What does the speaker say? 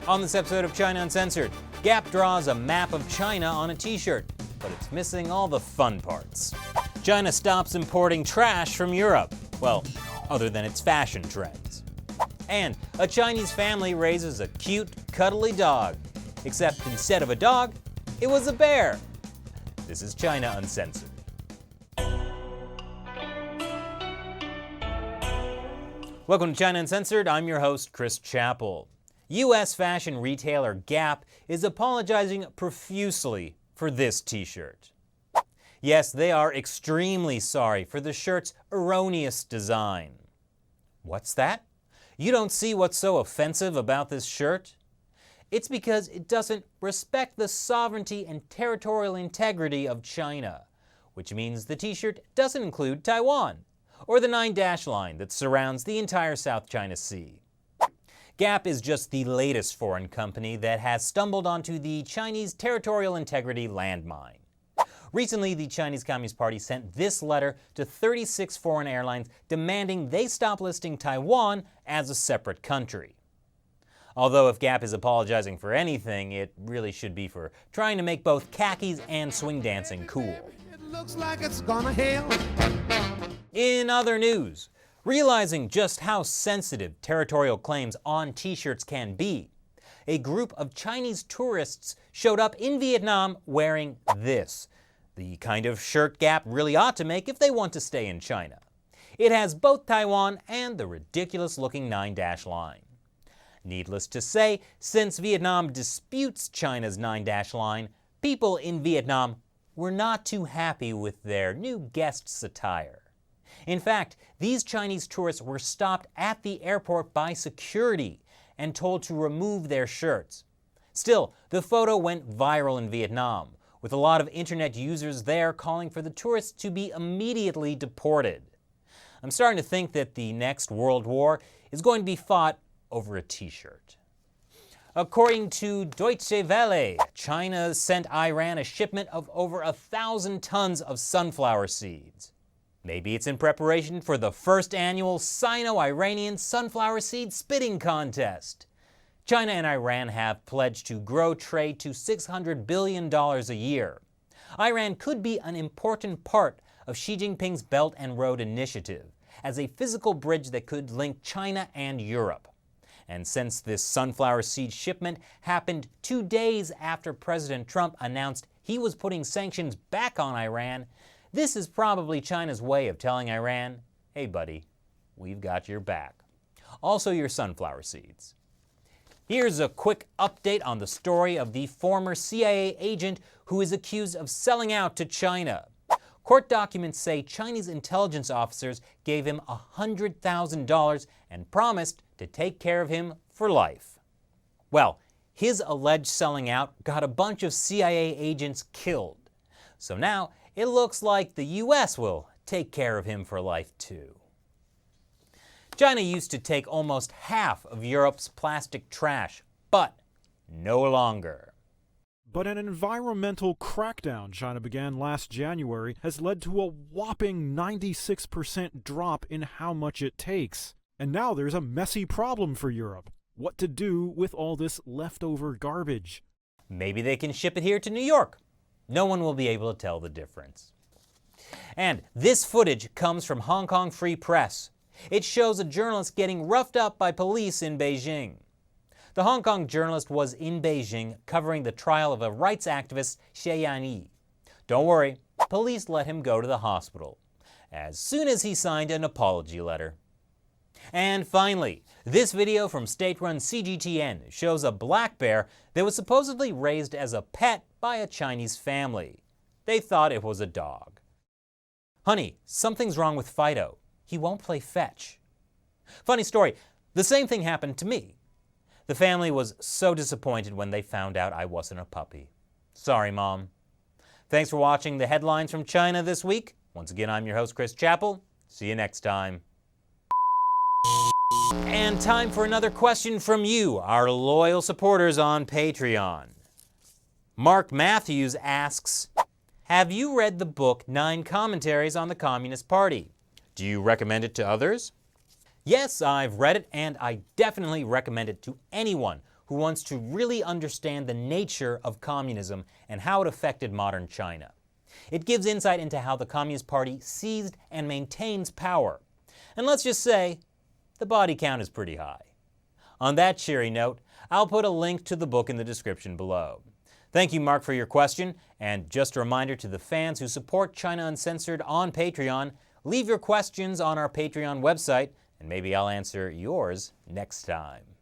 On this episode of China Uncensored, Gap draws a map of China on a t-shirt, but it's missing all the fun parts. China stops importing trash from Europe, well, other than its fashion trends. And a Chinese family raises a cute, cuddly dog, except instead of a dog, it was a bear. This is China Uncensored. Welcome to China Uncensored. I'm your host, Chris Chappell. U.S. fashion retailer Gap is apologizing profusely for this t-shirt. Yes, they are extremely sorry for the shirt's erroneous design. What's that? You don't see what's so offensive about this shirt? It's because it doesn't respect the sovereignty and territorial integrity of China, which means the t-shirt doesn't include Taiwan, or the 9 line that surrounds the entire South China Sea. Gap is just the latest foreign company that has stumbled onto the Chinese territorial integrity landmine. Recently, the Chinese Communist Party sent this letter to 36 foreign airlines demanding they stop listing Taiwan as a separate country. Although if Gap is apologizing for anything, it really should be for trying to make both khakis and swing dancing cool. It looks like it's gonna hail. In other news, realizing just how sensitive territorial claims on t-shirts can be, a group of Chinese tourists showed up in Vietnam wearing this, the kind of shirt Gap really ought to make if they want to stay in China. It has both Taiwan and the ridiculous-looking 9 line. Needless to say, since Vietnam disputes China's 9 line, people in Vietnam were not too happy with their new guest's attire. In fact, these Chinese tourists were stopped at the airport by security and told to remove their shirts. Still, the photo went viral in Vietnam, with a lot of internet users there calling for the tourists to be immediately deported. I'm starting to think that the next World War is going to be fought over a t-shirt. According to Deutsche Welle, China sent Iran a shipment of over 1,000 tons of sunflower seeds. Maybe it's in preparation for the first annual Sino-Iranian sunflower seed spitting contest. China and Iran have pledged to grow trade to $600 billion a year. Iran could be an important part of Xi Jinping's Belt and Road Initiative as a physical bridge that could link China and Europe. And since this sunflower seed shipment happened 2 days after President Trump announced he was putting sanctions back on Iran, this is probably China's way of telling Iran, hey buddy, we've got your back. Also your sunflower seeds. Here's a quick update on the story of the former CIA agent who is accused of selling out to China. Court documents say Chinese intelligence officers gave him $100,000 and promised to take care of him for life. Well, his alleged selling out got a bunch of CIA agents killed. So now it looks like the US will take care of him for life too. China used to take almost half of Europe's plastic trash, but no longer. But an environmental crackdown China began last January has led to a whopping 96% drop in how much it takes. And now there's a messy problem for Europe. What to do with all this leftover garbage? Maybe they can ship it here to New York. No one will be able to tell the difference. And this footage comes from Hong Kong Free Press. It shows a journalist getting roughed up by police in Beijing. The Hong Kong journalist was in Beijing covering the trial of a rights activist, Xie Yanyi. Don't worry, police let him go to the hospital as soon as he signed an apology letter. And finally, this video from state-run CGTN shows a black bear that was supposedly raised as a pet by a Chinese family. They thought it was a dog. Honey, something's wrong with Fido. He won't play fetch. Funny story, the same thing happened to me. The family was so disappointed when they found out I wasn't a puppy. Sorry, Mom. Thanks for watching the headlines from China this week. Once again, I'm your host, Chris Chappell. See you next time. And time for another question from you, our loyal supporters on Patreon. Mark Matthews asks, have you read the book 9 Commentaries on the Communist Party? Do you recommend it to others? Yes, I've read it, and I definitely recommend it to anyone who wants to really understand the nature of communism and how it affected modern China. It gives insight into how the Communist Party seized and maintains power. And let's just say, the body count is pretty high. On that cheery note, I'll put a link to the book in the description below. Thank you, Mark, for your question, and just a reminder to the fans who support China Uncensored on Patreon, leave your questions on our Patreon website, and maybe I'll answer yours next time.